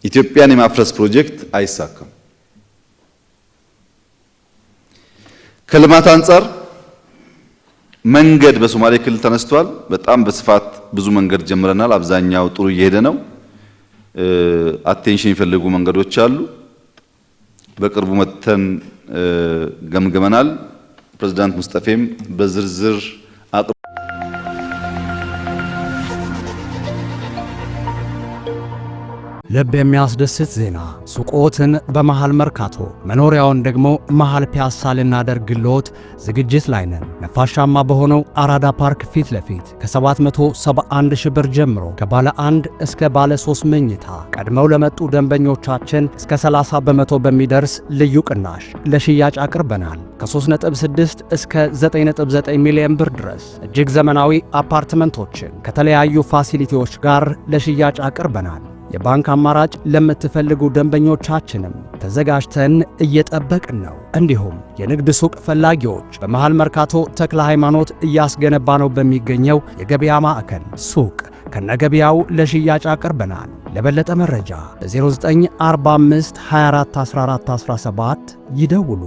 ኢትዮጵያን የማፍረስ ፕሮጀክት አይሳካም። ከልማት አንፃር መንገድ በሶማሌ ክልል ተነስቷል። በጣም በስፋት ብዙ መንገድ ጀምረናል። አብዛኛው ጥሩ እየሄደ ነው። አቴንሽን የሚፈልጉ መንገዶች አሉ። በቅርቡ መተን ገምገመናል። ፕሬዝዳንት ሙስጠፌም በዝርዝር ልብ የሚያስደስት ዜና ሱቆትን በመሃል መርካቶ መኖሪያውን ደግሞ መሃል ፒያሳ ልናደርግልዎት ዝግጅት ላይ ነን። ነፋሻማ በሆነው አራዳ ፓርክ ፊት ለፊት ከ771 ሺህ ብር ጀምሮ ከባለ 1 እስከ ባለ 3 መኝታ ቀድመው ለመጡ ደንበኞቻችን እስከ 30 በመቶ በሚደርስ ልዩ ቅናሽ ለሽያጭ አቅርበናል። ከ3.6 እስከ 9.9 ሚሊዮን ብር ድረስ እጅግ ዘመናዊ አፓርትመንቶችን ከተለያዩ ፋሲሊቲዎች ጋር ለሽያጭ አቅርበናል። የባንክ አማራጭ ለምትፈልጉ ደንበኞቻችንም ተዘጋጅተን እየጠበቅን ነው። እንዲሁም የንግድ ሱቅ ፈላጊዎች በመሃል መርካቶ ተክለ ሃይማኖት እያስገነባ ነው በሚገኘው የገበያ ማዕከል ሱቅ ከነገበያው ለሽያጭ አቅርበናል። ለበለጠ መረጃ 0945 24 14 17 ይደውሉ።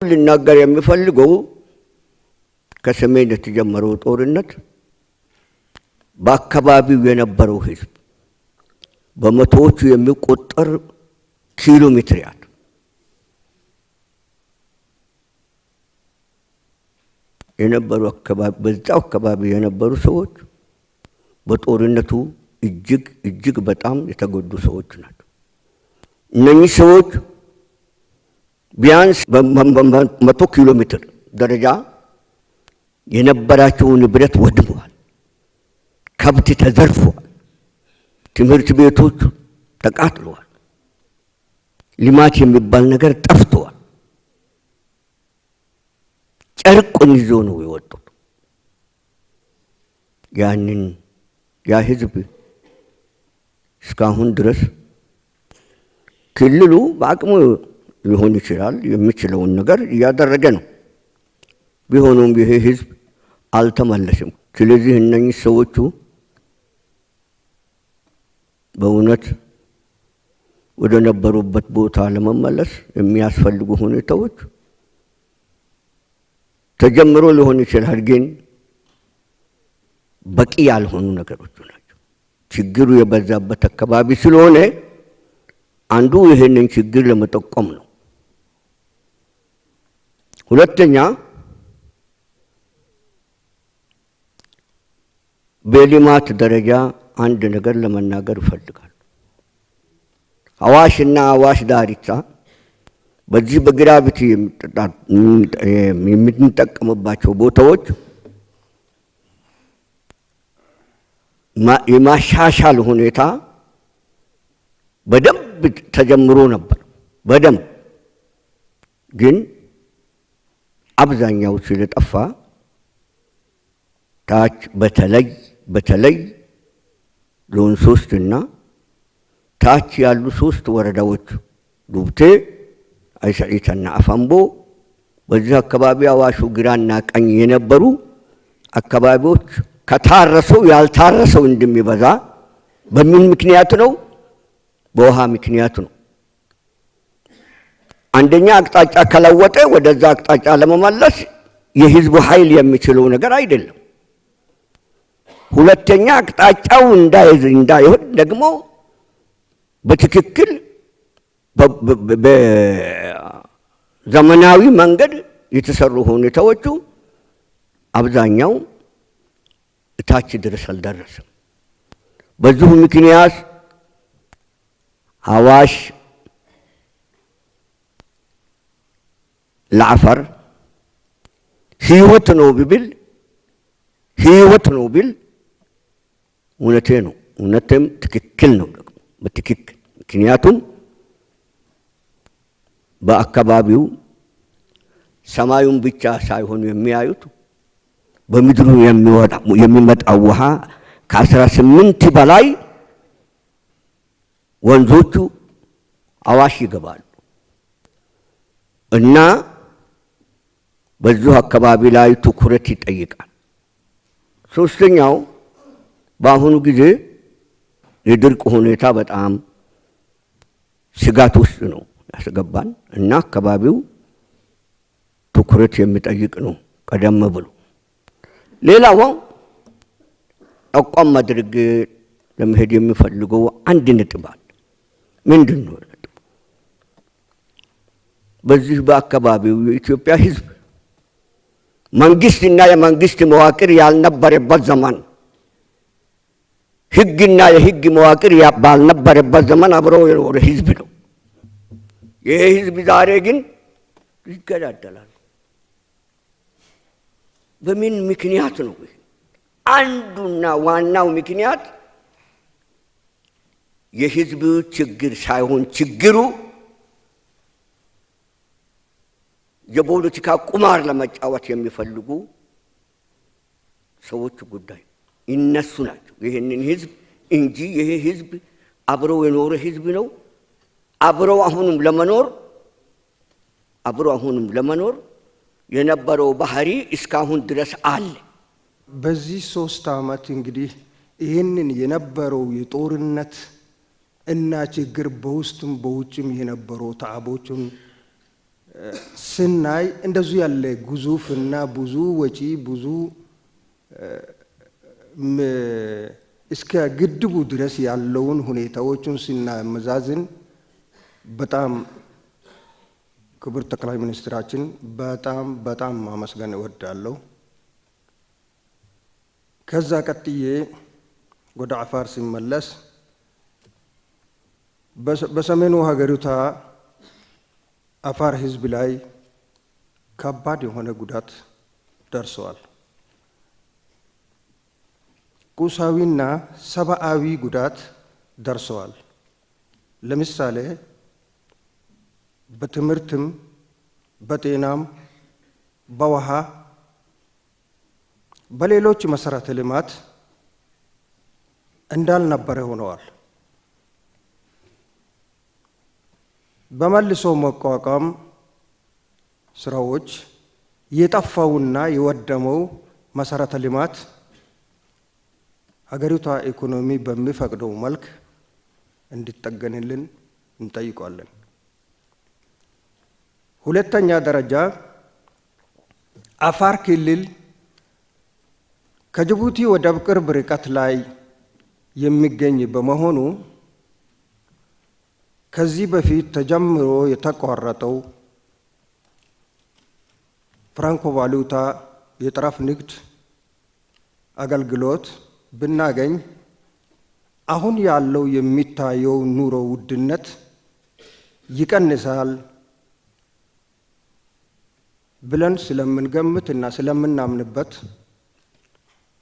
ልናገር የሚፈልገው ከሰሜን የተጀመረው ጦርነት በአካባቢው የነበረው ህዝብ በመቶዎቹ የሚቆጠር ኪሎ ሜትር ያህል የነበሩ በዛው አካባቢ የነበሩ ሰዎች በጦርነቱ እጅግ በጣም የተጎዱ ሰዎች ናቸው። እነኚህ ሰዎች ቢያንስ በመቶ ኪሎ ሜትር ደረጃ የነበራቸው ንብረት ወድመዋል። ከብት ተዘርፈዋል። ትምህርት ቤቶች ተቃጥለዋል። ልማት የሚባል ነገር ጠፍቷል። ጨርቁን ይዞ ነው የወጡት። ያ ህዝብ እስካሁን ድረስ ክልሉ በአቅሙ ሊሆን ይችላል የሚችለውን ነገር እያደረገ ነው። ቢሆንም ይሄ ህዝብ አልተመለሰም። ስለዚህ እነኚህ ሰዎቹ በእውነት ወደ ነበሩበት ቦታ ለመመለስ የሚያስፈልጉ ሁኔታዎች ተጀምሮ ሊሆን ይችላል፣ ግን በቂ ያልሆኑ ነገሮች ናቸው። ችግሩ የበዛበት አካባቢ ስለሆነ አንዱ ይሄንን ችግር ለመጠቆም ነው። ሁለተኛ በልማት ደረጃ አንድ ነገር ለመናገር እፈልጋለሁ። አዋሽና አዋሽ ዳርቻ በዚህ በግራቪቲ የምንጠቀምባቸው ቦታዎች የማሻሻል ሁኔታ በደንብ ተጀምሮ ነበር። በደንብ ግን አብዛኛው ስለጠፋ ታች በተለይ ዞን 3 እና ታች ያሉ 3 ወረዳዎች ዱብቴ፣ አይሰዒትና አፋምቦ በዚህ አካባቢ አዋሹ ግራና ቀኝ የነበሩ አካባቢዎች ከታረሰው ያልታረሰው እንደሚበዛ በምን ምክንያት ነው? በውሃ ምክንያት ነው። አንደኛ አቅጣጫ ከለወጠ ወደዛ አቅጣጫ ለመመለስ የህዝቡ ኃይል የሚችለው ነገር አይደለም። ሁለተኛ አቅጣጫው እንዳይሆን ደግሞ በትክክል በዘመናዊ መንገድ የተሰሩ ሁኔታዎቹ አብዛኛው እታች ድረስ አልደረሰም። በዚሁ ምክንያት አዋሽ ለአፈር ህይወት ነው ቢል እውነቴ ነው። እውነትም ትክክል ነው ደግሞ በትክክል ምክንያቱም በአካባቢው ሰማዩን ብቻ ሳይሆን የሚያዩት በምድሩ የሚመጣው ውሃ ከ18 በላይ ወንዞቹ አዋሽ ይገባሉ እና በዚሁ አካባቢ ላይ ትኩረት ይጠይቃል። ሶስተኛው በአሁኑ ጊዜ የድርቅ ሁኔታ በጣም ስጋት ውስጥ ነው ያስገባን እና አካባቢው ትኩረት የሚጠይቅ ነው ቀደም ብሎ። ሌላው አቋም ማድረግ ለመሄድ የሚፈልገው አንድ ነጥብ አለ። ምንድን ነው ነጥብ? በዚህ በአካባቢው የኢትዮጵያ ሕዝብ መንግስትና የመንግስት መዋቅር ያልነበረበት ዘመን፣ ህግና የህግ መዋቅር ባልነበረበት ዘመን አብረው የኖረ ሕዝብ ነው። ይህ ሕዝብ ዛሬ ግን ይገዳደላል። በምን ምክንያት ነው? አንዱና ዋናው ምክንያት የህዝብ ችግር ሳይሆን ችግሩ የፖለቲካ ቁማር ለመጫወት የሚፈልጉ ሰዎች ጉዳይ እነሱ ናቸው። ይህንን ህዝብ እንጂ ይሄ ህዝብ አብረው የኖረ ህዝብ ነው። አብረው አሁንም ለመኖር የነበረው ባህሪ እስካሁን ድረስ አለ። በዚህ 3 ዓመት እንግዲህ ይህንን የነበረው የጦርነት እና ችግር በውስጥም በውጭም የነበረው ተዓቦቹን ስናይ እንደዙ ያለ ግዙፍ እና ብዙ ወጪ ብዙ እስከ ግድቡ ድረስ ያለውን ሁኔታዎቹን ስናመዛዝን በጣም ክቡር ጠቅላይ ሚኒስትራችን በጣም ማመስገን እወዳለሁ። ከዛ ቀጥዬ ወደ አፋር ሲመለስ በሰሜኑ ሀገሪቷ አፋር ህዝብ ላይ ከባድ የሆነ ጉዳት ደርሰዋል። ቁሳዊና ሰብአዊ ጉዳት ደርሰዋል። ለምሳሌ በትምህርትም፣ በጤናም፣ በውሃ፣ በሌሎች መሰረተ ልማት እንዳልነበረ ሆነዋል። በመልሶ መቋቋም ስራዎች የጠፋውና የወደመው መሰረተ ልማት ሀገሪቷ ኢኮኖሚ በሚፈቅደው መልክ እንዲጠገንልን እንጠይቃለን። ሁለተኛ ደረጃ አፋር ክልል ከጅቡቲ ወደብ ቅርብ ርቀት ላይ የሚገኝ በመሆኑ ከዚህ በፊት ተጀምሮ የተቋረጠው ፍራንኮ ቫሉታ የጠረፍ ንግድ አገልግሎት ብናገኝ አሁን ያለው የሚታየው ኑሮ ውድነት ይቀንሳል ብለን ስለምንገምትና ስለምናምንበት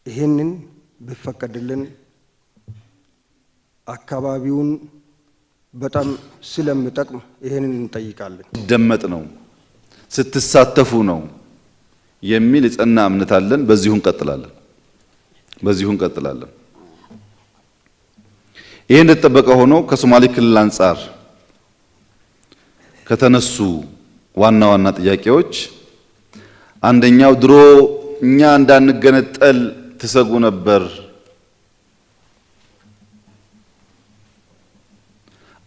ይህንን ቢፈቀድልን አካባቢውን በጣም ስለምጠቅም ይህንን እንጠይቃለን። ደመጥ ነው ስትሳተፉ ነው የሚል የጸና እምነት አለን። በዚሁ እንቀጥላለን። ይህ እንደተጠበቀ ሆኖ ከሶማሌ ክልል አንጻር ከተነሱ ዋና ዋና ጥያቄዎች አንደኛው ድሮ እኛ እንዳንገነጠል ትሰጉ ነበር፣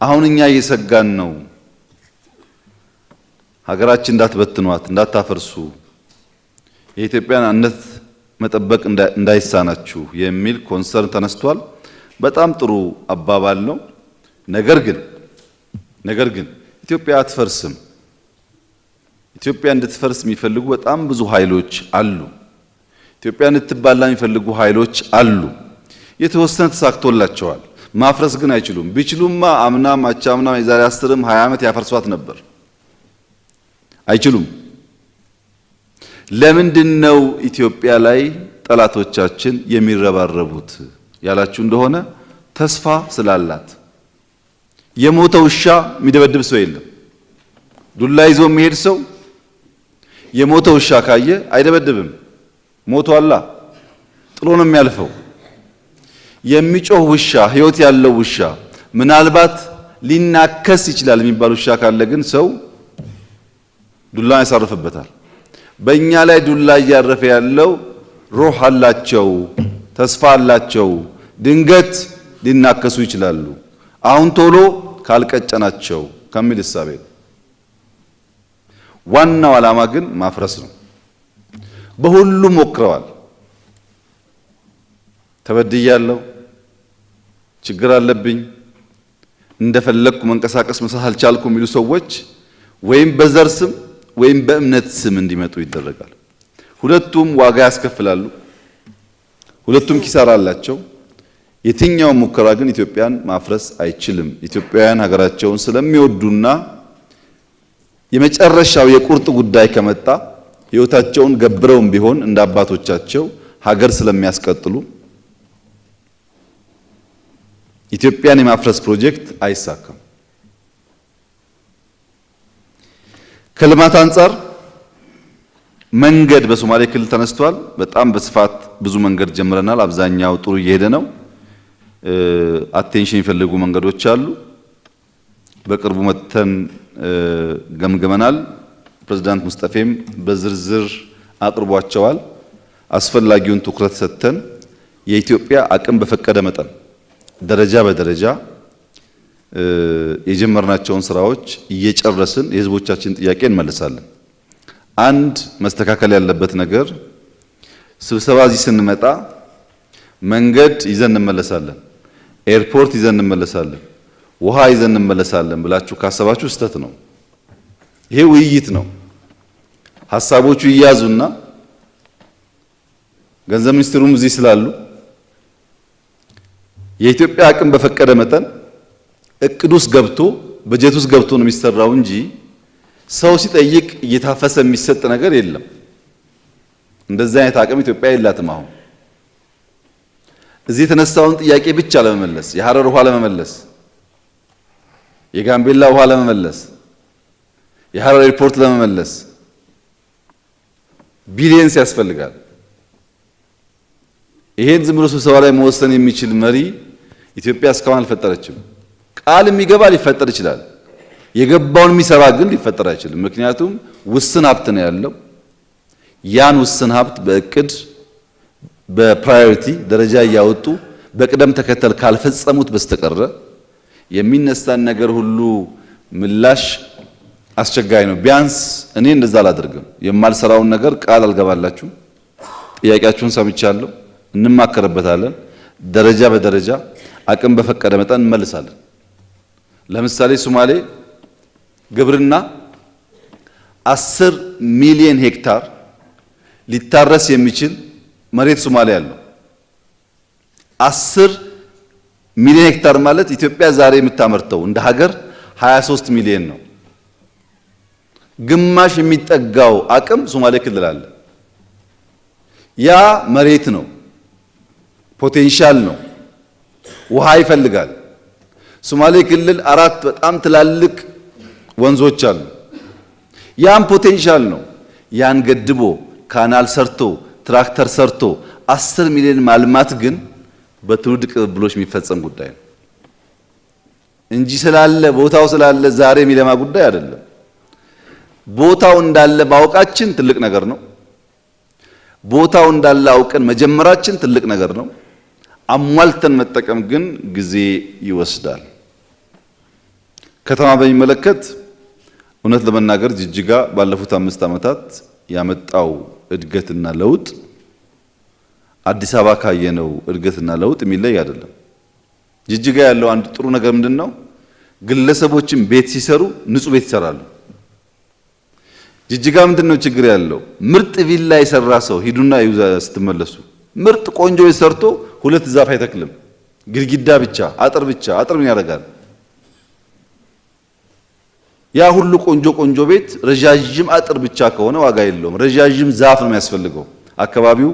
አሁን እኛ እየሰጋን ነው፣ ሀገራችን እንዳትበትኗት፣ እንዳታፈርሱ፣ የኢትዮጵያን አንድነት መጠበቅ እንዳይሳናችሁ የሚል ኮንሰርን ተነስቷል። በጣም ጥሩ አባባል ነው። ነገር ግን ኢትዮጵያ አትፈርስም። ኢትዮጵያ እንድትፈርስ የሚፈልጉ በጣም ብዙ ኃይሎች አሉ። ኢትዮጵያ እንድትባላ የሚፈልጉ ኃይሎች አሉ። የተወሰነ ተሳክቶላቸዋል። ማፍረስ ግን አይችሉም። ቢችሉማ አምናም አቻምናም የዛሬ 10ም 20 ዓመት ያፈርሷት ነበር። አይችሉም። ለምንድነው ኢትዮጵያ ላይ ጠላቶቻችን የሚረባረቡት ያላችሁ እንደሆነ ተስፋ ስላላት። የሞተ ውሻ የሚደበድብ ሰው የለም። ዱላ ይዞ የሚሄድ ሰው የሞተ ውሻ ካየ አይደበድብም። ሞቷላ ጥሎ ነው የሚያልፈው። የሚጮህ ውሻ፣ ህይወት ያለው ውሻ፣ ምናልባት ሊናከስ ይችላል የሚባል ውሻ ካለ ግን ሰው ዱላ ያሳርፍበታል። በእኛ ላይ ዱላ እያረፈ ያለው ሩህ አላቸው፣ ተስፋ አላቸው። ድንገት ሊናከሱ ይችላሉ። አሁን ቶሎ ካልቀጨናቸው ከሚል እሳቤ ዋናው ዓላማ ግን ማፍረስ ነው። በሁሉም ሞክረዋል። ተበድያለሁ፣ ችግር አለብኝ፣ እንደፈለግኩ መንቀሳቀስ መስራት አልቻልኩም የሚሉ ሰዎች ወይም በዘር ስም ወይም በእምነት ስም እንዲመጡ ይደረጋል። ሁለቱም ዋጋ ያስከፍላሉ። ሁለቱም ኪሳራ አላቸው። የትኛው ሙከራ ግን ኢትዮጵያን ማፍረስ አይችልም። ኢትዮጵያውያን ሀገራቸውን ስለሚወዱና የመጨረሻው የቁርጥ ጉዳይ ከመጣ ሕይወታቸውን ገብረውም ቢሆን እንደ አባቶቻቸው ሀገር ስለሚያስቀጥሉ ኢትዮጵያን የማፍረስ ፕሮጀክት አይሳካም። ከልማት አንጻር መንገድ በሶማሌ ክልል ተነስቷል። በጣም በስፋት ብዙ መንገድ ጀምረናል። አብዛኛው ጥሩ እየሄደ ነው። አቴንሽን የሚፈልጉ መንገዶች አሉ። በቅርቡ መተን ገምገመናል። ፕሬዝዳንት ሙስጠፌም በዝርዝር አቅርቧቸዋል። አስፈላጊውን ትኩረት ሰጥተን የኢትዮጵያ አቅም በፈቀደ መጠን ደረጃ በደረጃ የጀመርናቸውን ስራዎች እየጨረስን የህዝቦቻችን ጥያቄ እንመልሳለን። አንድ መስተካከል ያለበት ነገር ስብሰባ እዚህ ስንመጣ መንገድ ይዘን እንመለሳለን፣ ኤርፖርት ይዘን እንመለሳለን፣ ውሃ ይዘን እንመለሳለን ብላችሁ ካሰባችሁ ስህተት ነው። ይሄ ውይይት ነው። ሐሳቦቹ ይያዙና ገንዘብ ሚኒስትሩም እዚህ ስላሉ የኢትዮጵያ አቅም በፈቀደ መጠን እቅድ ውስጥ ገብቶ በጀት ውስጥ ገብቶ ነው የሚሰራው እንጂ ሰው ሲጠይቅ እየታፈሰ የሚሰጥ ነገር የለም። እንደዛ አይነት አቅም ኢትዮጵያ የላትም። አሁን እዚህ የተነሳውን ጥያቄ ብቻ ለመመለስ የሐረር ውሃ ለመመለስ፣ የጋምቤላ ውሃ ለመመለስ፣ የሐረር ኤርፖርት ለመመለስ ቢሊየንስ ያስፈልጋል። ይሄን ዝም ብሎ ስብሰባ ላይ መወሰን የሚችል መሪ ኢትዮጵያ እስካሁን አልፈጠረችም። ቃል የሚገባ ሊፈጠር ይችላል። የገባውን የሚሰራ ግን ሊፈጠር አይችልም። ምክንያቱም ውስን ሀብት ነው ያለው። ያን ውስን ሀብት በእቅድ በፕራዮሪቲ ደረጃ እያወጡ በቅደም ተከተል ካልፈጸሙት በስተቀረ የሚነሳን ነገር ሁሉ ምላሽ አስቸጋሪ ነው። ቢያንስ እኔ እንደዛ አላደርግም። የማልሰራውን ነገር ቃል አልገባላችሁም። ጥያቄያችሁን ሰምቻለሁ፣ እንማከርበታለን። ደረጃ በደረጃ አቅም በፈቀደ መጠን እንመልሳለን። ለምሳሌ ሶማሌ ግብርና 10 ሚሊዮን ሄክታር ሊታረስ የሚችል መሬት ሶማሌ ያለው 10 ሚሊዮን ሄክታር ማለት ኢትዮጵያ ዛሬ የምታመርተው እንደ ሀገር 23 ሚሊዮን ነው። ግማሽ የሚጠጋው አቅም ሶማሌ ክልል አለ። ያ መሬት ነው፣ ፖቴንሻል ነው፣ ውሃ ይፈልጋል። ሶማሌ ክልል 4 በጣም ትላልቅ ወንዞች አሉ። ያን ፖቴንሻል ነው። ያን ገድቦ ካናል ሰርቶ ትራክተር ሰርቶ 10 ሚሊዮን ማልማት ግን በትውልድ ቅብብሎች የሚፈጸም ጉዳይ ነው እንጂ ስላለ ቦታው ስላለ ዛሬ የሚለማ ጉዳይ አይደለም። ቦታው እንዳለ ማወቃችን ትልቅ ነገር ነው። ቦታው እንዳለ አውቀን መጀመራችን ትልቅ ነገር ነው። አሟልተን መጠቀም ግን ጊዜ ይወስዳል። ከተማ በሚመለከት እውነት ለመናገር ጅጅጋ ባለፉት 5 ዓመታት ያመጣው እድገትና ለውጥ አዲስ አበባ ካየነው እድገትና ለውጥ የሚለይ አይደለም። ጅጅጋ ያለው አንድ ጥሩ ነገር ምንድነው? ግለሰቦችን ቤት ሲሰሩ ንጹህ ቤት ይሰራሉ። ጅጅጋ ምንድነው ችግር ያለው? ምርጥ ቪላ የሰራ ሰው ሂዱና ስትመለሱ ምርጥ ቆንጆ ሰርቶ 2 ዛፍ አይተክልም። ግድግዳ ብቻ አጥር ምን ያደርጋል? ያ ሁሉ ቆንጆ ቤት ረጃጅም አጥር ብቻ ከሆነ ዋጋ የለውም። ረጃጅም ዛፍ ነው የሚያስፈልገው። አካባቢው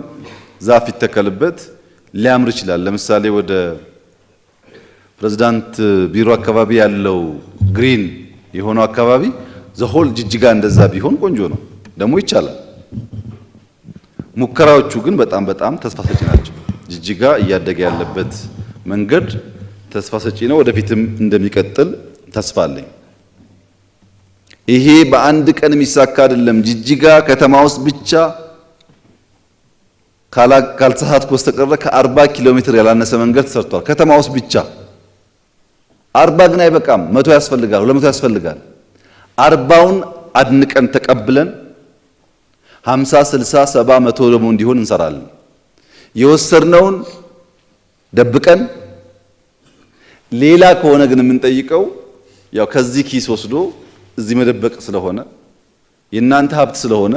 ዛፍ ይተከልበት ሊያምር ይችላል። ለምሳሌ ወደ ፕሬዝዳንት ቢሮ አካባቢ ያለው ግሪን የሆነው አካባቢ ዘሆል ጅጅጋ እንደዛ ቢሆን ቆንጆ ነው፣ ደግሞ ይቻላል። ሙከራዎቹ ግን በጣም ተስፋ ሰጪ ናቸው። ጅጅጋ እያደገ ያለበት መንገድ ተስፋ ሰጪ ነው። ወደፊትም እንደሚቀጥል ተስፋ አለኝ። ይሄ በአንድ ቀን የሚሳካ አይደለም። ጅጅጋ ከተማ ውስጥ ብቻ ካልተሳሳትኩ በስተቀር ከ40 ኪሎ ሜትር ያላነሰ መንገድ ተሰርቷል ከተማ ውስጥ ብቻ። 40 ግን አይበቃም፣ 100 ያስፈልጋል፣ 200 ያስፈልጋል። 40ውን አድንቀን ተቀብለን 50፣ 60፣ 70፣ 100 ደግሞ እንዲሆን እንሰራለን። የወሰድነውን ደብቀን ሌላ ከሆነ ግን የምንጠይቀው ያው ከዚህ ኪስ ወስዶ እዚህ መደበቅ ስለሆነ የእናንተ ሀብት ስለሆነ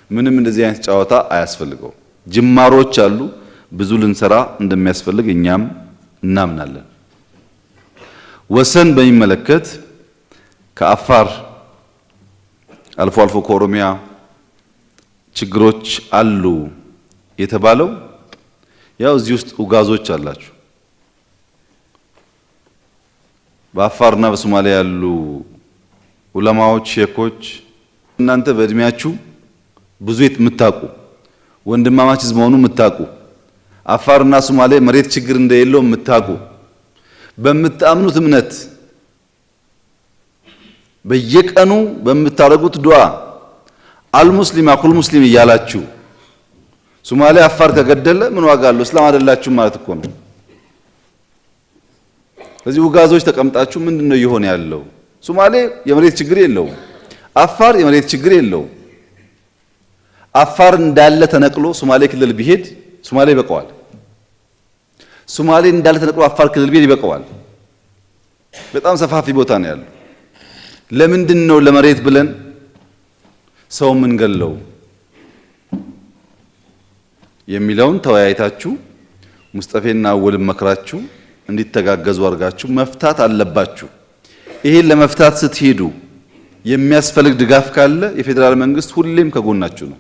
ምንም እንደዚህ አይነት ጨዋታ አያስፈልገው። ጅማሮች አሉ፣ ብዙ ልንሰራ እንደሚያስፈልግ እኛም እናምናለን። ወሰን በሚመለከት ከአፋር አልፎ አልፎ ከኦሮሚያ ችግሮች አሉ የተባለው ያው እዚህ ውስጥ ኡጋዞች አላችሁ። በአፋርና በሶማሊያ ያሉ ዑለማዎች፣ ሼኮች እናንተ በእድሜያችሁ ብዙ የምታውቁ ወንድማማች መሆኑ የምታውቁ አፋርና ሶማሌ መሬት ችግር እንደሌለው የምታውቁ በምታምኑት እምነት በየቀኑ በምታረጉት ዱዓ አልሙስሊም አኹል ሙስሊም እያላችሁ ሶማሌ አፋር ከገደለ ምን ዋጋ አለው? እስላም አይደላችሁ ማለት እኮ ነው። ስለዚህ ኡጋዞች ተቀምጣችሁ ምንድነው እየሆነ ያለው? ሶማሌ የመሬት ችግር የለውም፣ አፋር የመሬት ችግር የለውም። አፋር እንዳለ ተነቅሎ ሶማሌ ክልል ቢሄድ ሶማሌ ይበቀዋል። ሶማሌ እንዳለ ተነቅሎ አፋር ክልል ቢሄድ ይበቀዋል። በጣም ሰፋፊ ቦታ ነው ያለው። ለምንድን ነው ለመሬት ብለን ሰው ምን ገለው የሚለውን ተወያይታችሁ ሙስጠፌና አወልን መክራችሁ እንዲተጋገዙ አድርጋችሁ መፍታት አለባችሁ። ይሄን ለመፍታት ስትሄዱ የሚያስፈልግ ድጋፍ ካለ የፌዴራል መንግስት ሁሌም ከጎናችሁ ነው።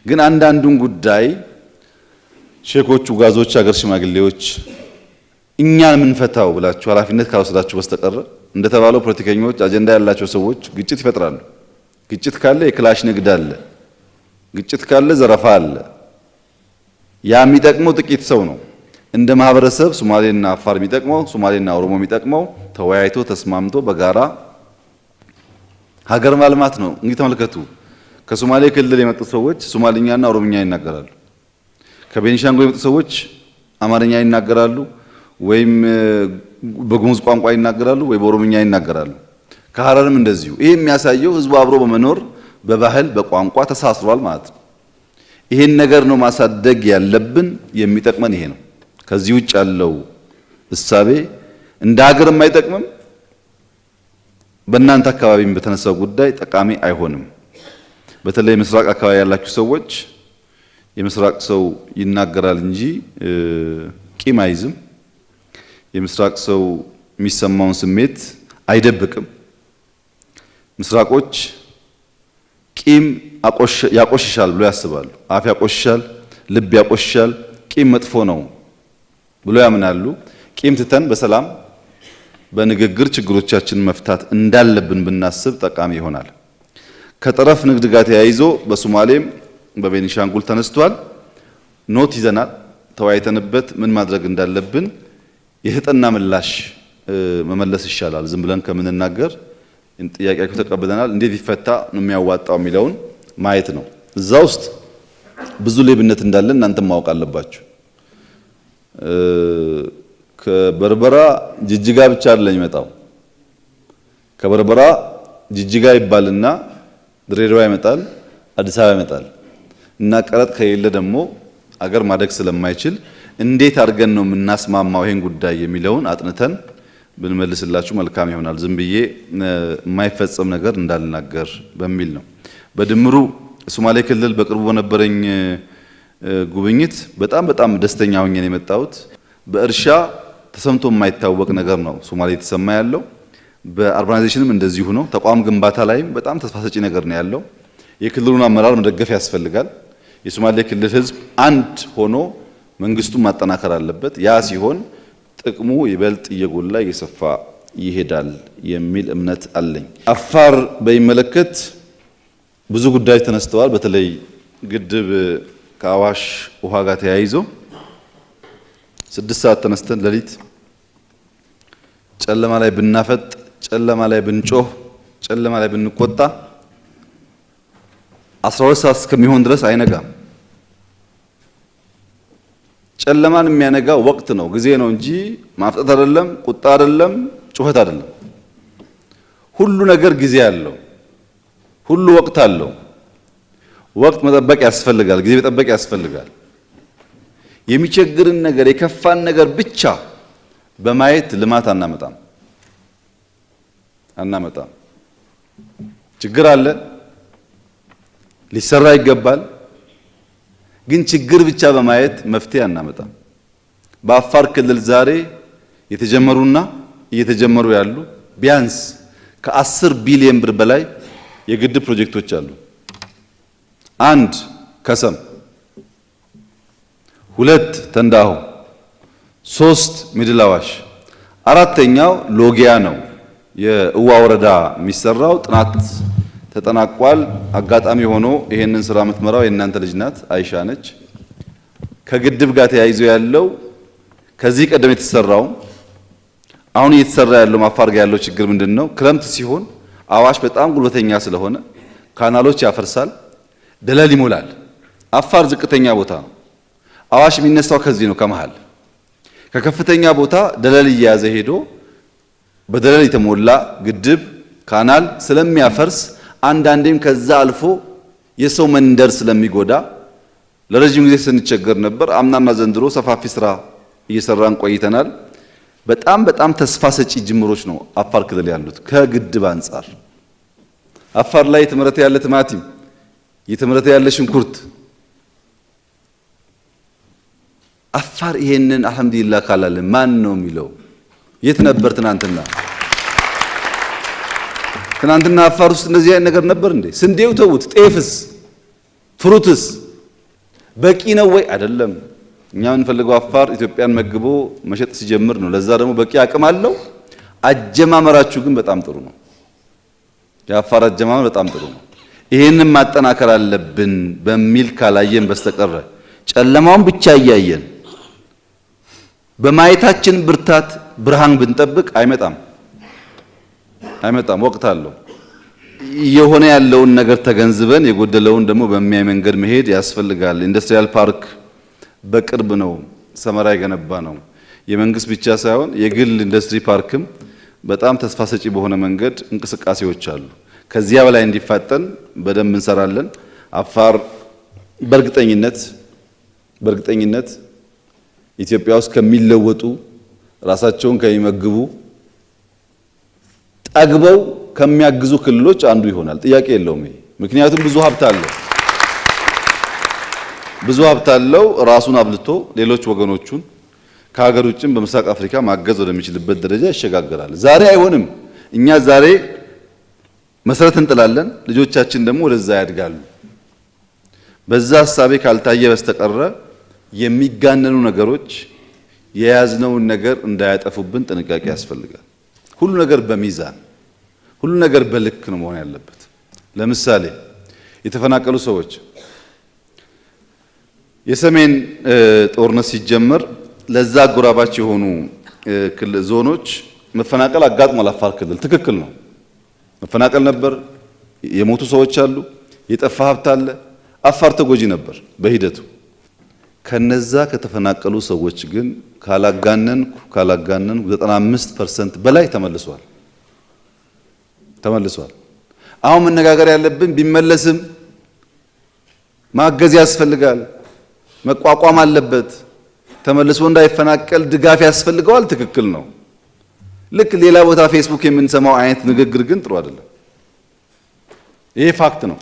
ግን አንዳንዱን ጉዳይ ሼኮቹ፣ ጋዞች፣ ሀገር ሽማግሌዎች እኛን ምንፈታው ብላችሁ ኃላፊነት ካልወሰዳችሁ በስተቀር እንደተባለው ፖለቲከኞች፣ አጀንዳ ያላቸው ሰዎች ግጭት ይፈጥራሉ። ግጭት ካለ የክላሽ ንግድ አለ፣ ግጭት ካለ ዘረፋ አለ። ያ የሚጠቅመው ጥቂት ሰው ነው። እንደ ማህበረሰብ ሶማሌና አፋር የሚጠቅመው ሶማሌና ኦሮሞ የሚጠቅመው ተወያይቶ ተስማምቶ በጋራ ሀገር ማልማት ነው። እንግዲህ ተመልከቱ፣ ከሶማሌ ክልል የመጡ ሰዎች ሶማሊኛና ኦሮምኛ ይናገራሉ። ከቤኒሻንጉል የመጡ ሰዎች አማርኛ ይናገራሉ፣ ወይም በጉሙዝ ቋንቋ ይናገራሉ፣ ወይ በኦሮምኛ ይናገራሉ። ከሐረርም እንደዚሁ። ይሄ የሚያሳየው ህዝቡ አብሮ በመኖር በባህል በቋንቋ ተሳስሯል ማለት ነው። ይሄን ነገር ነው ማሳደግ ያለብን። የሚጠቅመን ይሄ ነው። ከዚህ ውጭ ያለው እሳቤ እንደ ሀገርም አይጠቅምም፣ በእናንተ አካባቢም በተነሳው ጉዳይ ጠቃሚ አይሆንም። በተለይ ምስራቅ አካባቢ ያላችሁ ሰዎች የምስራቅ ሰው ይናገራል እንጂ ቂም አይዝም። የምስራቅ ሰው የሚሰማውን ስሜት አይደብቅም። ምስራቆች ቂም ያቆሽሻል ብሎ ያስባሉ። አፍ ያቆሽሻል፣ ልብ ያቆሽሻል፣ ቂም መጥፎ ነው ብሎ ያምናሉ። ቂም ትተን በሰላም በንግግር ችግሮቻችንን መፍታት እንዳለብን ብናስብ ጠቃሚ ይሆናል። ከጠረፍ ንግድ ጋር ተያይዞ በሶማሌም በቤኒሻንጉል ተነስቷል። ኖት ይዘናል፣ ተወያይተንበት ምን ማድረግ እንዳለብን የተጠና ምላሽ መመለስ ይሻላል። ዝም ብለን ከምንናገር ጥያቄያችሁ ተቀብለናል፣ እንዴት ይፈታ ነው የሚያዋጣው የሚለውን ማየት ነው። እዛ ውስጥ ብዙ ሌብነት እንዳለ እናንተም ማወቅ አለባችሁ። ከበርበራ ጅጅጋ ብቻ አይደለም ይመጣው። ከበርበራ ጅጅጋ ይባልና ድሬዳዋ ይመጣል፣ አዲስ አበባ ይመጣል። እና ቀረጥ ከሌለ ደግሞ አገር ማደግ ስለማይችል እንዴት አድርገን ነው የምናስማማው ይሄን ጉዳይ የሚለውን አጥንተን ብንመልስላችሁ መልካም ይሆናል። ዝም ብዬ የማይፈጸም ነገር እንዳልናገር በሚል ነው። በድምሩ ሶማሌ ክልል በቅርቡ በነበረኝ ጉብኝት በጣም ደስተኛ ሆኜ ነው የመጣሁት። በእርሻ ተሰምቶ የማይታወቅ ነገር ነው ሶማሌ የተሰማ ያለው። በአርባናይዜሽንም እንደዚሁ ነው። ተቋም ግንባታ ላይም በጣም ተስፋ ሰጪ ነገር ነው ያለው። የክልሉን አመራር መደገፍ ያስፈልጋል። የሶማሌ ክልል ህዝብ አንድ ሆኖ መንግስቱን ማጠናከር አለበት። ያ ሲሆን ጥቅሙ ይበልጥ እየጎላ እየሰፋ ይሄዳል የሚል እምነት አለኝ። አፋር በሚመለከት ብዙ ጉዳዮች ተነስተዋል። በተለይ ግድብ ከአዋሽ ውሃ ጋር ተያይዞ 6 ሰዓት ተነስተን ሌሊት ጨለማ ላይ ብናፈጥ፣ ጨለማ ላይ ብንጮህ፣ ጨለማ ላይ ብንቆጣ 12 ሰዓት እስከሚሆን ድረስ አይነጋም። ጨለማን የሚያነጋ ወቅት ነው፣ ጊዜ ነው እንጂ ማፍጠት አይደለም፣ ቁጣ አይደለም፣ ጩኸት አይደለም። ሁሉ ነገር ጊዜ አለው። ሁሉ ወቅት አለው። ወቅት መጠበቅ ያስፈልጋል፣ ጊዜ መጠበቅ ያስፈልጋል። የሚቸግርን ነገር የከፋን ነገር ብቻ በማየት ልማት አናመጣም። ችግር አለ፣ ሊሰራ ይገባል። ግን ችግር ብቻ በማየት መፍትሄ አናመጣም። በአፋር ክልል ዛሬ የተጀመሩና እየተጀመሩ ያሉ ቢያንስ ከ10 ቢሊዮን ብር በላይ የግድብ ፕሮጀክቶች አሉ። 1 ከሰም፣ 2 ተንዳሆ፣ 3 ሚድል አዋሽ፣ 4ኛው ሎጊያ ነው። የእዋ ወረዳ የሚሰራው ጥናት ተጠናቋል። አጋጣሚ ሆኖ ይሄንን ስራ የምትመራው የእናንተ ልጅ ናት፣ አይሻ ነች። ከግድብ ጋር ተያይዞ ያለው ከዚህ ቀደም የተሰራው አሁን እየተሰራ ያለው አፋር ጋር ያለው ችግር ምንድነው? ክረምት ሲሆን አዋሽ በጣም ጉልበተኛ ስለሆነ ካናሎች ያፈርሳል፣ ደለል ይሞላል። አፋር ዝቅተኛ ቦታ ነው። አዋሽ የሚነሳው ከዚህ ነው፣ ከመሃል ከከፍተኛ ቦታ ደለል እየያዘ ሄዶ በደለል የተሞላ ግድብ ካናል ስለሚያፈርስ አንዳንዴም ከዛ አልፎ የሰው መንደር ስለሚጎዳ ለረጅም ጊዜ ስንቸገር ነበር። አምናና ዘንድሮ ሰፋፊ ስራ እየሰራን ቆይተናል። በጣም ተስፋ ሰጪ ጅምሮች ነው አፋር ክልል ያሉት። ከግድብ አንጻር አፋር ላይ የተመረተ ያለ ቲማቲም፣ የተመረተ ያለ ሽንኩርት፣ አፋር ይሄንን አልহামዱሊላህ ካላለ ማን ነው የሚለው? የት ነበር ትናንትና? ትናንትና አፋር ውስጥ እንደዚህ አይነት ነገር ነበር እንዴ? ስንዴው ተውት፣ ጤፍስ፣ ፍሩትስ በቂ ነው ወይ? አይደለም። እኛ የምንፈልገው አፋር ኢትዮጵያን መግቦ መሸጥ ሲጀምር ነው። ለዛ ደግሞ በቂ አቅም አለው። አጀማመራችሁ ግን በጣም ጥሩ ነው። የአፋር አጀማመር በጣም ጥሩ ነው። ይሄንን ማጠናከር አለብን በሚል ካላየን በስተቀር ጨለማውን ብቻ እያየን በማየታችን ብርታት ብርሃን ብንጠብቅ አይመጣም። ወቅት አለው። የሆነ ያለውን ነገር ተገንዝበን የጎደለውን ደግሞ በሚያይ መንገድ መሄድ ያስፈልጋል። ኢንዱስትሪያል ፓርክ በቅርብ ነው ሰመራ የገነባ ነው። የመንግስት ብቻ ሳይሆን የግል ኢንዱስትሪ ፓርክም በጣም ተስፋ ሰጪ በሆነ መንገድ እንቅስቃሴዎች አሉ። ከዚያ በላይ እንዲፋጠን በደንብ እንሰራለን። አፋር በእርግጠኝነት ኢትዮጵያ ውስጥ ከሚለወጡ ራሳቸውን ከሚመግቡ ጠግበው ከሚያግዙ ክልሎች አንዱ ይሆናል። ጥያቄ የለውም ይሄ። ምክንያቱም ብዙ ሀብት አለው። ራሱን አብልቶ ሌሎች ወገኖቹን ከሀገር ውጭም በምስራቅ አፍሪካ ማገዝ ወደሚችልበት ደረጃ ይሸጋገራል። ዛሬ አይሆንም። እኛ ዛሬ መሰረት እንጥላለን፣ ልጆቻችን ደግሞ ወደዛ ያድጋሉ። በዛ ሐሳቤ ካልታየ በስተቀረ የሚጋነኑ ነገሮች የያዝነውን ነገር እንዳያጠፉብን ጥንቃቄ ያስፈልጋል። ሁሉ ነገር በሚዛን፣ ሁሉ ነገር በልክ ነው መሆን ያለበት። ለምሳሌ የተፈናቀሉ ሰዎች የሰሜን ጦርነት ሲጀመር ለዛ አጎራባች የሆኑ ዞኖች መፈናቀል አጋጥሟል። አፋር ክልል ትክክል ነው። መፈናቀል ነበር። የሞቱ ሰዎች አሉ። የጠፋ ሀብት አለ። አፋር ተጎጂ ነበር በሂደቱ። ከነዛ ከተፈናቀሉ ሰዎች ግን ካላጋነንኩ 95% በላይ ተመልሷል። አሁን መነጋገር ያለብን ቢመለስም ማገዝ ያስፈልጋል፣ መቋቋም አለበት። ተመልሶ እንዳይፈናቀል ድጋፍ ያስፈልገዋል። ትክክል ነው። ልክ ሌላ ቦታ ፌስቡክ የምንሰማው አይነት ንግግር ግን ጥሩ አይደለም። ይሄ ፋክት ነው።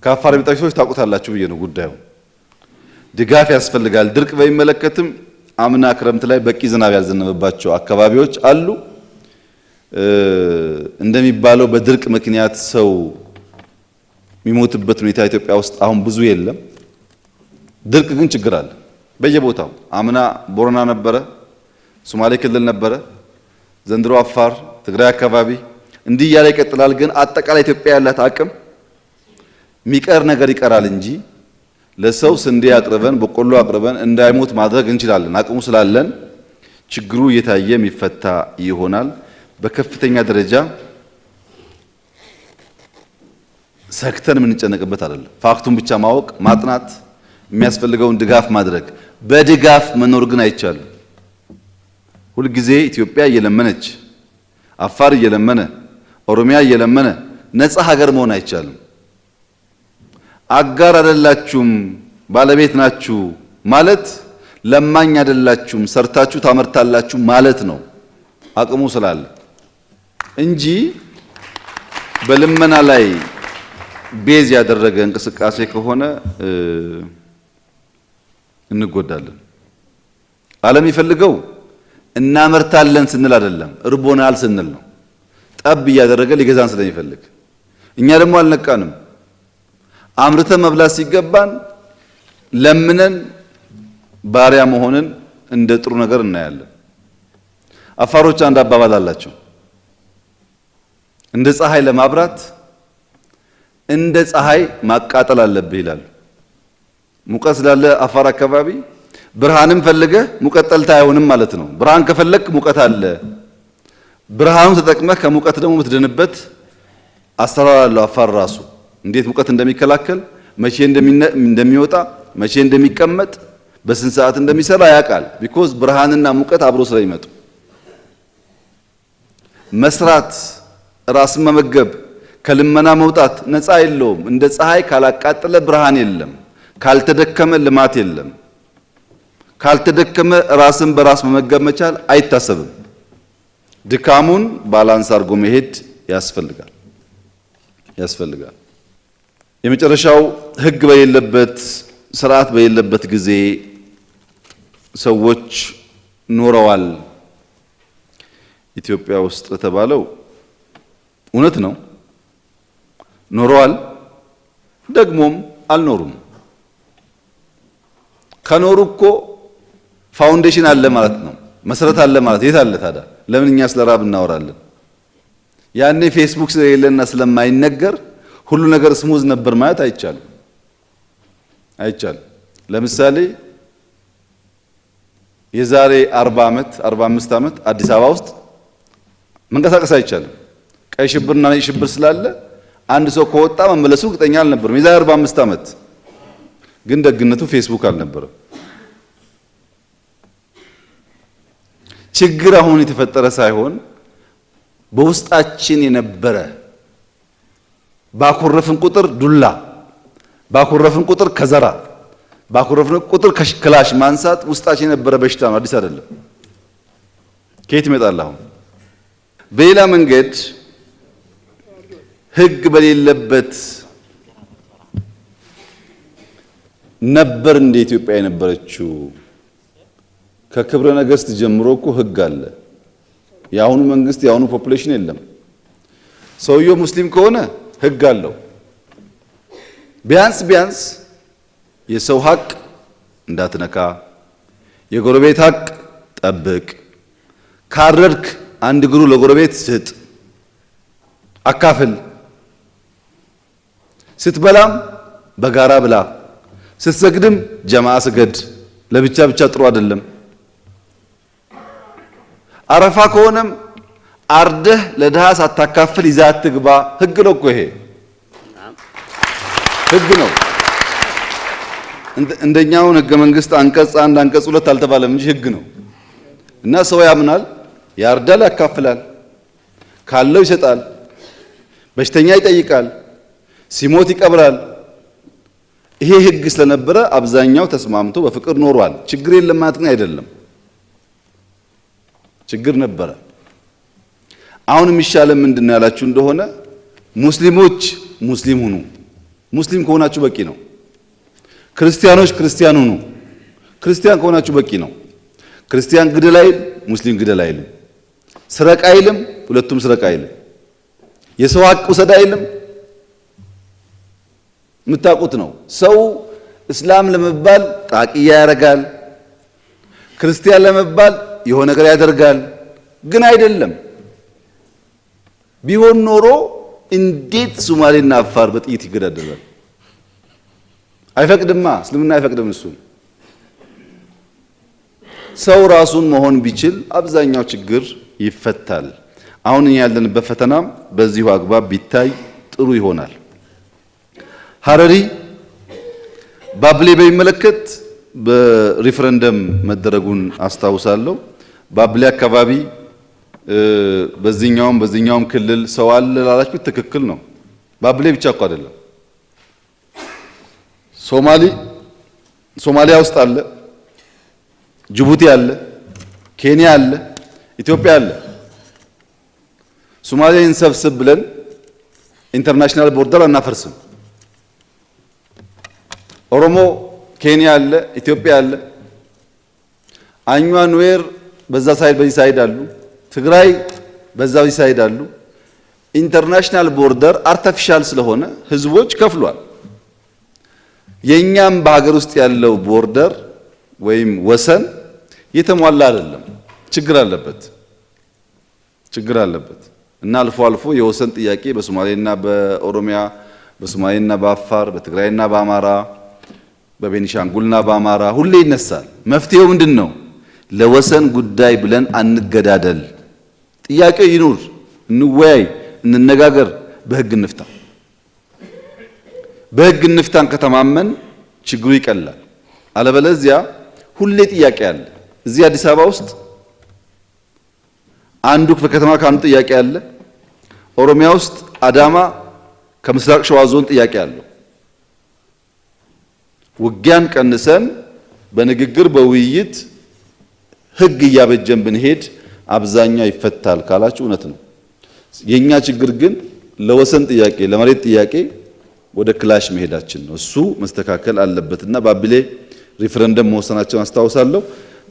ከአፋር የመጣችሁ ሰዎች ታውቁታላችሁ ብዬ ነው ጉዳዩ። ድጋፍ ያስፈልጋል። ድርቅ በሚመለከትም አምና ክረምት ላይ በቂ ዝናብ ያልዘነበባቸው አካባቢዎች አሉ። እንደሚባለው በድርቅ ምክንያት ሰው የሚሞትበት ሁኔታ ኢትዮጵያ ውስጥ አሁን ብዙ የለም። ድርቅ ግን ችግር አለ በየቦታው። አምና ቦረና ነበረ፣ ሶማሌ ክልል ነበረ፣ ዘንድሮ አፋር፣ ትግራይ አካባቢ እንዲህ እያለ ይቀጥላል። ግን አጠቃላይ ኢትዮጵያ ያላት አቅም የሚቀር ነገር ይቀራል እንጂ ለሰው ስንዴ አቅርበን በቆሎ አቅርበን እንዳይሞት ማድረግ እንችላለን። አቅሙ ስላለን ችግሩ እየታየ የሚፈታ ይሆናል። በከፍተኛ ደረጃ ሰክተን የምንጨነቅበት አይደለም። ፋክቱን ብቻ ማወቅ ማጥናት፣ የሚያስፈልገውን ድጋፍ ማድረግ። በድጋፍ መኖር ግን አይቻልም። ሁልጊዜ ኢትዮጵያ እየለመነች፣ አፋር እየለመነ፣ ኦሮሚያ እየለመነ ነፃ ሀገር መሆን አይቻልም። አጋር አይደላችሁም ባለቤት ናችሁ ማለት ለማኝ አይደላችሁም ሰርታችሁ ታመርታላችሁ ማለት ነው፣ አቅሙ ስላለ እንጂ በልመና ላይ ቤዝ ያደረገ እንቅስቃሴ ከሆነ እንጎዳለን። ዓለም ይፈልገው እናመርታለን ስንል አይደለም፣ እርቦናል ስንል ነው። ጠብ እያደረገ ሊገዛን ስለሚፈልግ እኛ ደግሞ አልነቃንም። አምርተን መብላት ሲገባን ለምነን ባሪያ መሆንን እንደ ጥሩ ነገር እናያለን። አፋሮች አንድ አባባል አላቸው። እንደ ፀሐይ ለማብራት እንደ ፀሐይ ማቃጠል አለብህ ይላሉ። ሙቀት ስላለ አፋር አካባቢ ብርሃንም ፈልገህ ሙቀት ጠልታ አይሆንም ማለት ነው። ብርሃን ከፈለክ ሙቀት አለ። ብርሃኑን ተጠቅመህ ከሙቀት ደግሞ የምትድንበት አሰራር አለው። አፋር ራሱ እንዴት ሙቀት እንደሚከላከል፣ መቼ እንደሚወጣ፣ መቼ እንደሚቀመጥ፣ በስንት ሰዓት እንደሚሰራ ያውቃል። ቢኮዝ ብርሃንና ሙቀት አብሮ ስለሚመጡ መስራት፣ ራስን መመገብ፣ ከልመና መውጣት ነፃ የለውም። እንደ ፀሐይ ካላቃጠለ ብርሃን የለም። ካልተደከመ ልማት የለም። ካልተደከመ ራስን በራስ መመገብ መቻል አይታሰብም። ድካሙን ባላንስ አድርጎ መሄድ ያስፈልጋል። የመጨረሻው ሕግ በሌለበት ስርዓት በሌለበት ጊዜ ሰዎች ኖረዋል ኢትዮጵያ ውስጥ ለተባለው እውነት ነው። ኖረዋል፣ ደግሞም አልኖሩም። ከኖሩ እኮ ፋውንዴሽን አለ ማለት ነው፣ መሰረት አለ ማለት። የት አለ ታዲያ? ለምን እኛ ስለ ራብ እናወራለን? ያኔ ፌስቡክ ስለሌለና ስለማይነገር ሁሉ ነገር ስሙዝ ነበር ማለት አይቻልም። ለምሳሌ የዛሬ 40 ዓመት 45 ዓመት አዲስ አበባ ውስጥ መንቀሳቀስ አይቻልም። ቀይ ሽብርና ነጭ ሽብር ስላለ አንድ ሰው ከወጣ መመለሱ እርግጠኛ አልነበረም። የዛሬ 45 ዓመት ግን ደግነቱ ፌስቡክ አልነበረም። ችግር አሁን የተፈጠረ ሳይሆን በውስጣችን የነበረ ባኮረፍን ቁጥር ዱላ፣ ባኮረፍን ቁጥር ከዘራ፣ ባኮረፍን ቁጥር ክላሽ ማንሳት ውስጣችን የነበረ በሽታ ነው። አዲስ አይደለም። ከየት ይመጣል አሁን? በሌላ መንገድ ሕግ በሌለበት ነበር እንደ ኢትዮጵያ የነበረችው። ከክብረ ነገሥት ጀምሮ እኮ ሕግ አለ። የአሁኑ መንግስት የአሁኑ ፖፑሌሽን የለም። ሰውየው ሙስሊም ከሆነ ሕግ አለው። ቢያንስ የሰው ሀቅ እንዳትነካ፣ የጎረቤት ሀቅ ጠብቅ፣ ካረድክ አንድ እግሩ ለጎረቤት ስጥ፣ አካፍል፣ ስትበላም በጋራ ብላ፣ ስትሰግድም ጀማዓ ስገድ። ለብቻ ጥሩ አይደለም። አረፋ ከሆነም አርደህ ለድሃ ሳታካፍል ይዘህ አትግባ። ሕግ ነው እኮ ይሄ፣ ሕግ ነው። እንደኛውን ሕገ መንግስት አንቀጽ 1 አንቀጽ 2 አልተባለም እንጂ ሕግ ነው። እና ሰው ያምናል፣ ያርዳል፣ ያካፍላል፣ ካለው ይሰጣል፣ በሽተኛ ይጠይቃል፣ ሲሞት ይቀብራል። ይሄ ሕግ ስለነበረ አብዛኛው ተስማምቶ በፍቅር ኖሯል። ችግር የለም ማለት ግን አይደለም። ችግር ነበረ። አሁን የሚሻለው ምንድነው ያላችሁ እንደሆነ ሙስሊሞች ሙስሊም ሁኑ። ሙስሊም ከሆናችሁ በቂ ነው። ክርስቲያኖች ክርስቲያን ሁኑ። ክርስቲያን ከሆናችሁ በቂ ነው። ክርስቲያን ግደል አይልም፣ ሙስሊም ግደል አይልም። ስረቅ አይልም፣ ሁለቱም ስረቅ አይልም። የሰው ሀቅ ውሰድ አይልም። የምታውቁት ነው። ሰው እስላም ለመባል ጣቂያ ያደርጋል፣ ክርስቲያን ለመባል የሆነ ነገር ያደርጋል። ግን አይደለም። ቢሆን ኖሮ እንዴት ሶማሌና አፋር በጥይት ይገዳደላል? አይፈቅድማ። እስልምና አይፈቅድም። እሱ ሰው ራሱን መሆን ቢችል አብዛኛው ችግር ይፈታል። አሁን ያለንበት ፈተናም በዚሁ አግባብ ቢታይ ጥሩ ይሆናል። ሀረሪ ባብሌ በሚመለከት በሪፈረንደም መደረጉን አስታውሳለሁ። ባብሌ አካባቢ በዚህኛውም ክልል ሰው አለ ላላችሁ ትክክል ነው። ባብሌ ብቻ እኮ አይደለም። ሶማሊያ ውስጥ አለ፣ ጅቡቲ አለ፣ ኬንያ አለ፣ ኢትዮጵያ አለ። ሶማሊያን ሰብስብ ብለን ኢንተርናሽናል ቦርደር አናፈርስም። ኦሮሞ ኬንያ አለ፣ ኢትዮጵያ አለ። አኟ ኑዌር በዛ ሳይድ በዚህ ሳይድ አሉ። ትግራይ በዛ በዚህ ሳይድ አሉ። ኢንተርናሽናል ቦርደር አርቲፊሻል ስለሆነ ህዝቦች ከፍሏል። የኛም በሀገር ውስጥ ያለው ቦርደር ወይም ወሰን የተሟላ አይደለም፣ ችግር አለበት እና አልፎ አልፎ የወሰን ጥያቄ በሶማሌና በኦሮሚያ፣ በሶማሌና በአፋር፣ በትግራይና በአማራ፣ በቤኒሻንጉልና በአማራ ሁሌ ይነሳል። መፍትሄው ምንድን ነው? ለወሰን ጉዳይ ብለን አንገዳደል። ጥያቄው ይኑር፣ እንወያይ፣ እንነጋገር፣ በህግ እንፍታ። በህግ እንፍታን ከተማመን ችግሩ ይቀላል። አለበለዚያ ሁሌ ጥያቄ አለ። እዚህ አዲስ አበባ ውስጥ አንዱ ክፍለ ከተማ ከአንዱ ጥያቄ አለ። ኦሮሚያ ውስጥ አዳማ ከምስራቅ ሸዋ ዞን ጥያቄ አለው። ውጊያን ቀንሰን በንግግር በውይይት ህግ እያበጀን ብንሄድ አብዛኛው ይፈታል ካላችሁ እውነት ነው። የኛ ችግር ግን ለወሰን ጥያቄ፣ ለመሬት ጥያቄ ወደ ክላሽ መሄዳችን ነው። እሱ መስተካከል አለበትና ባብሌ ሪፈረንደም መወሰናቸውን አስታውሳለሁ።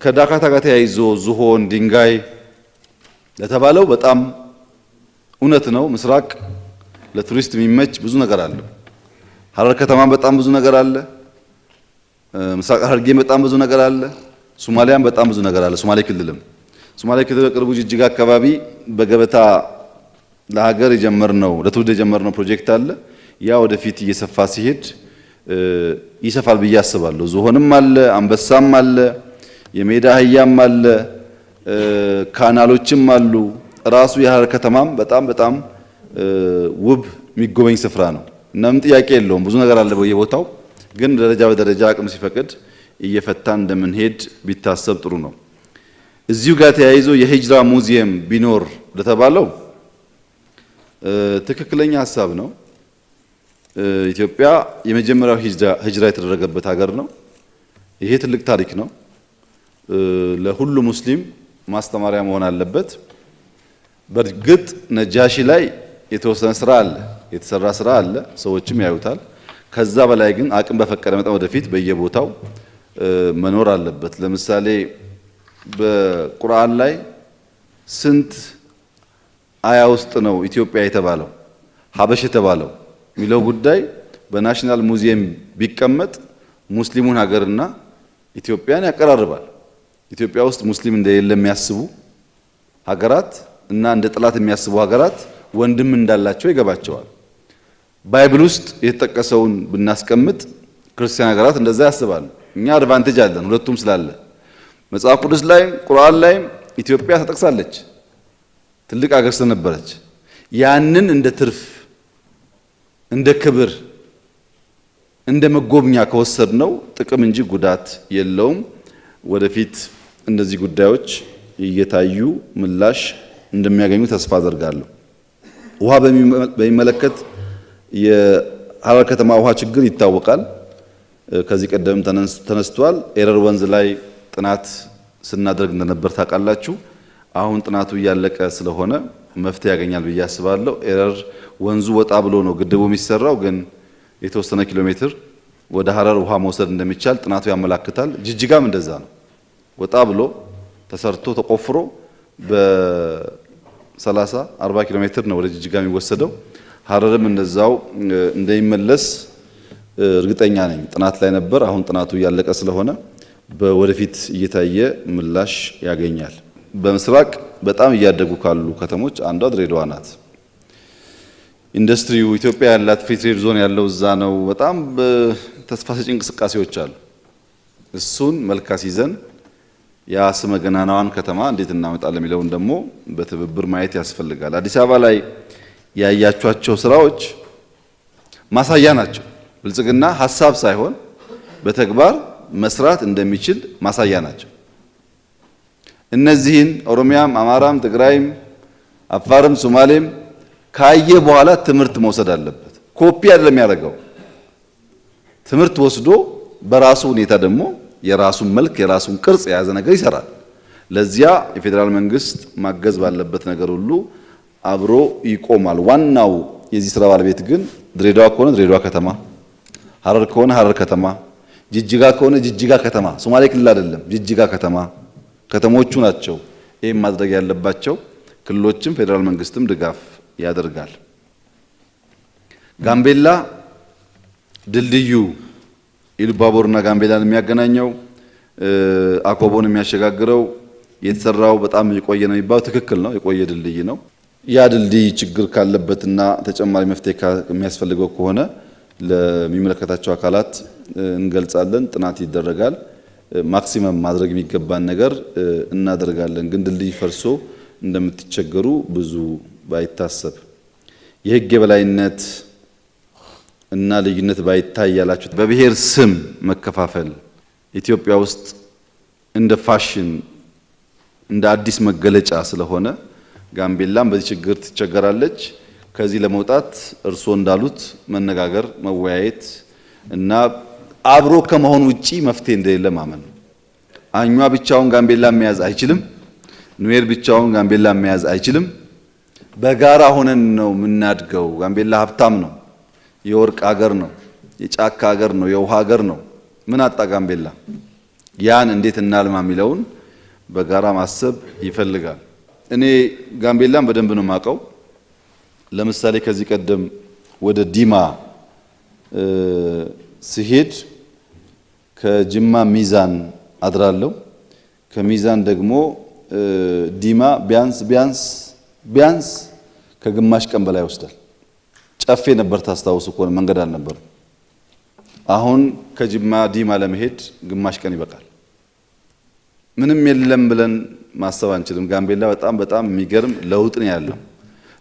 ከዳካታ ጋር ተያይዞ ዝሆን ድንጋይ ለተባለው በጣም እውነት ነው። ምስራቅ ለቱሪስት የሚመች ብዙ ነገር አለ። ሐረር ከተማም በጣም ብዙ ነገር አለ። ምስራቅ ሐረርጌም በጣም ብዙ ነገር አለ። ሶማሊያም በጣም ብዙ ነገር አለ። ሶማሌ ክልል በቅርቡ ጅጅጋ አካባቢ በገበታ ለሀገር የጀመርነው ለትውልድ የጀመርነው ፕሮጀክት አለ። ያ ወደፊት እየሰፋ ሲሄድ ይሰፋል ብዬ አስባለሁ። ዝሆንም አለ፣ አንበሳም አለ፣ የሜዳ አህያም አለ፣ ካናሎችም አሉ። ራሱ የሐረር ከተማም በጣም ውብ የሚጎበኝ ስፍራ ነው እና ምን ጥያቄ የለውም። ብዙ ነገር አለ በየቦታው፣ ግን ደረጃ በደረጃ አቅም ሲፈቅድ እየፈታን እንደምንሄድ ቢታሰብ ጥሩ ነው። እዚሁ ጋር ተያይዞ የሂጅራ ሙዚየም ቢኖር ለተባለው ትክክለኛ ሀሳብ ነው። ኢትዮጵያ የመጀመሪያው ሂጅራ የተደረገበት ሀገር ነው። ይሄ ትልቅ ታሪክ ነው። ለሁሉ ሙስሊም ማስተማሪያ መሆን አለበት። በእርግጥ ነጃሺ ላይ የተወሰነ ስራ አለ፣ የተሰራ ስራ አለ፣ ሰዎችም ያዩታል። ከዛ በላይ ግን አቅም በፈቀደ መጠን ወደፊት በየቦታው መኖር አለበት። ለምሳሌ በቁርአን ላይ ስንት አያ ውስጥ ነው ኢትዮጵያ የተባለው ሀበሽ የተባለው የሚለው ጉዳይ በናሽናል ሙዚየም ቢቀመጥ ሙስሊሙን ሀገርና ኢትዮጵያን ያቀራርባል። ኢትዮጵያ ውስጥ ሙስሊም እንደሌለ የሚያስቡ ሀገራት እና እንደ ጠላት የሚያስቡ ሀገራት ወንድም እንዳላቸው ይገባቸዋል። ባይብል ውስጥ የተጠቀሰውን ብናስቀምጥ ክርስቲያን ሀገራት እንደዛ ያስባሉ። እኛ አድቫንቴጅ አለን ሁለቱም ስላለ። መጽሐፍ ቅዱስ ላይም ቁርአን ላይም ኢትዮጵያ ተጠቅሳለች፣ ትልቅ ሀገር ስለነበረች። ያንን እንደ ትርፍ፣ እንደ ክብር፣ እንደ መጎብኛ ከወሰድነው ጥቅም እንጂ ጉዳት የለውም። ወደፊት እነዚህ ጉዳዮች እየታዩ ምላሽ እንደሚያገኙ ተስፋ አደርጋለሁ። ውሃ በሚመለከት የሐረር ከተማ ውሃ ችግር ይታወቃል። ከዚህ ቀደም ተነስቷል። ኤረር ወንዝ ላይ ጥናት ስናደርግ እንደነበር ታውቃላችሁ። አሁን ጥናቱ እያለቀ ስለሆነ መፍትሄ ያገኛል ብዬ አስባለሁ። ኤረር ወንዙ ወጣ ብሎ ነው ግድቡ የሚሰራው፣ ግን የተወሰነ ኪሎ ሜትር ወደ ሐረር ውሃ መውሰድ እንደሚቻል ጥናቱ ያመላክታል። ጅጅጋም እንደዛ ነው። ወጣ ብሎ ተሰርቶ ተቆፍሮ በ30-40 ኪሎ ሜትር ነው ወደ ጅጅጋ የሚወሰደው። ሐረርም እንደዛው እንደሚመለስ እርግጠኛ ነኝ። ጥናት ላይ ነበር። አሁን ጥናቱ እያለቀ ስለሆነ ወደፊት እየታየ ምላሽ ያገኛል። በምስራቅ በጣም እያደጉ ካሉ ከተሞች አንዷ ድሬዳዋ ናት። ኢንዱስትሪው ኢትዮጵያ ያላት ፍሪ ትሬድ ዞን ያለው እዛ ነው። በጣም ተስፋ ሰጪ እንቅስቃሴዎች አሉ። እሱን መልካስ ይዘን ያ ስመ ገናናዋን ከተማ እንዴት እናመጣለን የሚለውን ደግሞ በትብብር ማየት ያስፈልጋል። አዲስ አበባ ላይ ያያቸዋቸው ስራዎች ማሳያ ናቸው። ብልጽግና ሀሳብ ሳይሆን በተግባር መስራት እንደሚችል ማሳያ ናቸው። እነዚህን ኦሮሚያም፣ አማራም፣ ትግራይም፣ አፋርም፣ ሶማሌም ካየ በኋላ ትምህርት መውሰድ አለበት። ኮፒ አይደለም ያደረገው። ትምህርት ወስዶ በራሱ ሁኔታ ደግሞ የራሱን መልክ የራሱን ቅርጽ የያዘ ነገር ይሰራል። ለዚያ የፌዴራል መንግስት ማገዝ ባለበት ነገር ሁሉ አብሮ ይቆማል። ዋናው የዚህ ስራ ባለቤት ግን ድሬዳዋ ከሆነ ድሬዳዋ ከተማ፣ ሐረር ከሆነ ሐረር ከተማ፣ ጅጅጋ ከሆነ ጅጅጋ ከተማ፣ ሶማሌ ክልል አይደለም፣ ጅጅጋ ከተማ ከተሞቹ ናቸው ይህም ማድረግ ያለባቸው። ክልሎችም ፌዴራል መንግስትም ድጋፍ ያደርጋል። ጋምቤላ ድልድዩ ኢሉባቦርና ጋምቤላን የሚያገናኘው አኮቦን የሚያሸጋግረው የተሰራው በጣም የቆየ ነው የሚባለው ትክክል ነው። የቆየ ድልድይ ነው። ያ ድልድይ ችግር ካለበትና ተጨማሪ መፍትሄ የሚያስፈልገው ከሆነ ለሚመለከታቸው አካላት እንገልጻለን፣ ጥናት ይደረጋል። ማክሲመም ማድረግ የሚገባን ነገር እናደርጋለን። ግን ድልድይ ፈርሶ እንደምትቸገሩ ብዙ ባይታሰብ የህግ የበላይነት እና ልዩነት ባይታይ ያላችሁት በብሔር ስም መከፋፈል ኢትዮጵያ ውስጥ እንደ ፋሽን እንደ አዲስ መገለጫ ስለሆነ ጋምቤላም በዚህ ችግር ትቸገራለች። ከዚህ ለመውጣት እርስዎ እንዳሉት መነጋገር፣ መወያየት እና አብሮ ከመሆን ውጪ መፍትሄ እንደሌለ ማመን ነው። አኟ ብቻውን ጋምቤላ መያዝ አይችልም። ኑዌር ብቻውን ጋምቤላ መያዝ አይችልም። በጋራ ሆነን ነው የምናድገው። ጋምቤላ ሀብታም ነው። የወርቅ ሀገር ነው። የጫካ ሀገር ነው። የውሃ ሀገር ነው። ምን አጣ ጋምቤላ? ያን እንዴት እናልማ የሚለውን በጋራ ማሰብ ይፈልጋል። እኔ ጋምቤላን በደንብ ነው የማውቀው። ለምሳሌ ከዚህ ቀደም ወደ ዲማ ስሄድ ከጅማ ሚዛን አድራለሁ። ከሚዛን ደግሞ ዲማ ቢያንስ ከግማሽ ቀን በላይ ይወስዳል። ጨፌ ነበር ታስታውሱ ከሆነ መንገድ አልነበር። አሁን ከጅማ ዲማ ለመሄድ ግማሽ ቀን ይበቃል። ምንም የለም ብለን ማሰብ አንችልም። ጋምቤላ በጣም የሚገርም ለውጥ ነው ያለው።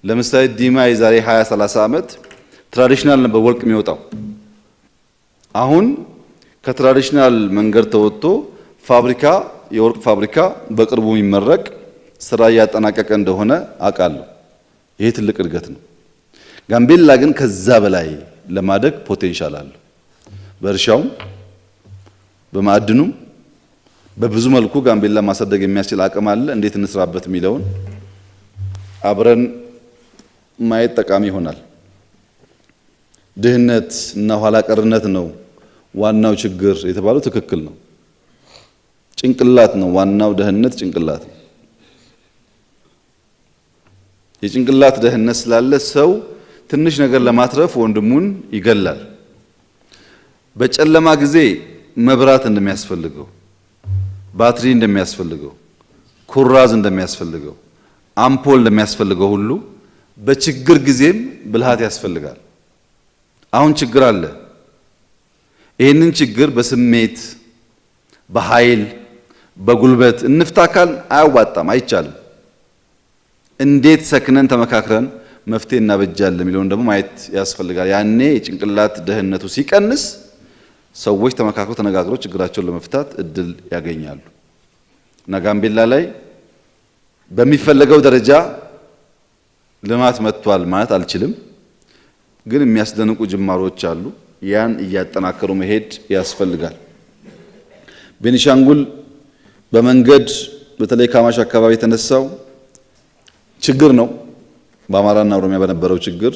ለምሳሌ ዲማ የዛሬ 20-30 ዓመት ትራዲሽናል ነበር ወርቅ የሚወጣው። አሁን ከትራዲሽናል መንገድ ተወጥቶ ፋብሪካ የወርቅ ፋብሪካ በቅርቡ የሚመረቅ ስራ እያጠናቀቀ እንደሆነ አውቃለሁ። ይሄ ትልቅ እድገት ነው። ጋምቤላ ግን ከዛ በላይ ለማደግ ፖቴንሻል አለው። በእርሻውም በማዕድኑም በብዙ መልኩ ጋምቤላ ማሳደግ የሚያስችል አቅም አለ። እንዴት እንስራበት የሚለውን አብረን ማየት ጠቃሚ ይሆናል። ድህነት እና ኋላ ቀርነት ነው ዋናው ችግር የተባለው ትክክል ነው። ጭንቅላት ነው ዋናው ደህንነት፣ ጭንቅላት ነው። የጭንቅላት ደህንነት ስላለ ሰው ትንሽ ነገር ለማትረፍ ወንድሙን ይገላል። በጨለማ ጊዜ መብራት እንደሚያስፈልገው፣ ባትሪ እንደሚያስፈልገው፣ ኩራዝ እንደሚያስፈልገው፣ አምፖል እንደሚያስፈልገው ሁሉ በችግር ጊዜም ብልሃት ያስፈልጋል። አሁን ችግር አለ። ይህንን ችግር በስሜት በኃይል በጉልበት እንፍታ ካል አያዋጣም፣ አይቻልም። እንዴት ሰክነን ተመካክረን መፍትሄ እናበጃለን የሚለውን ደግሞ ማየት ያስፈልጋል። ያኔ የጭንቅላት ደህንነቱ ሲቀንስ ሰዎች ተመካክረው ተነጋግረው ችግራቸውን ለመፍታት እድል ያገኛሉ። እና ጋምቤላ ላይ በሚፈለገው ደረጃ ልማት መጥቷል ማለት አልችልም፣ ግን የሚያስደንቁ ጅማሮች አሉ። ያን እያጠናከሩ መሄድ ያስፈልጋል። ቤኒሻንጉል በመንገድ በተለይ ካማሽ አካባቢ የተነሳው ችግር ነው። በአማራና ኦሮሚያ በነበረው ችግር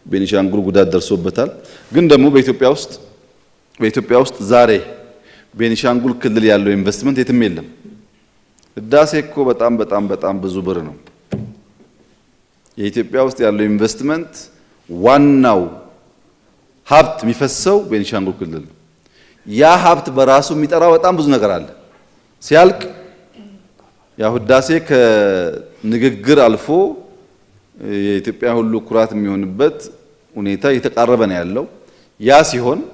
ቤኒሻንጉል ጉዳት ደርሶበታል። ግን ደግሞ በኢትዮጵያ ውስጥ ዛሬ ቤኒሻንጉል ክልል ያለው ኢንቨስትመንት የትም የለም። ህዳሴ እኮ በጣም ብዙ ብር ነው። የኢትዮጵያ ውስጥ ያለው ኢንቨስትመንት ዋናው ሀብት የሚፈሰው ቤኒሻንጉል ክልል ነው። ያ ሀብት በራሱ የሚጠራው በጣም ብዙ ነገር አለ። ሲያልቅ ያው ህዳሴ ከንግግር አልፎ የኢትዮጵያ ሁሉ ኩራት የሚሆንበት ሁኔታ እየተቃረበ ነው ያለው። ያ ሲሆን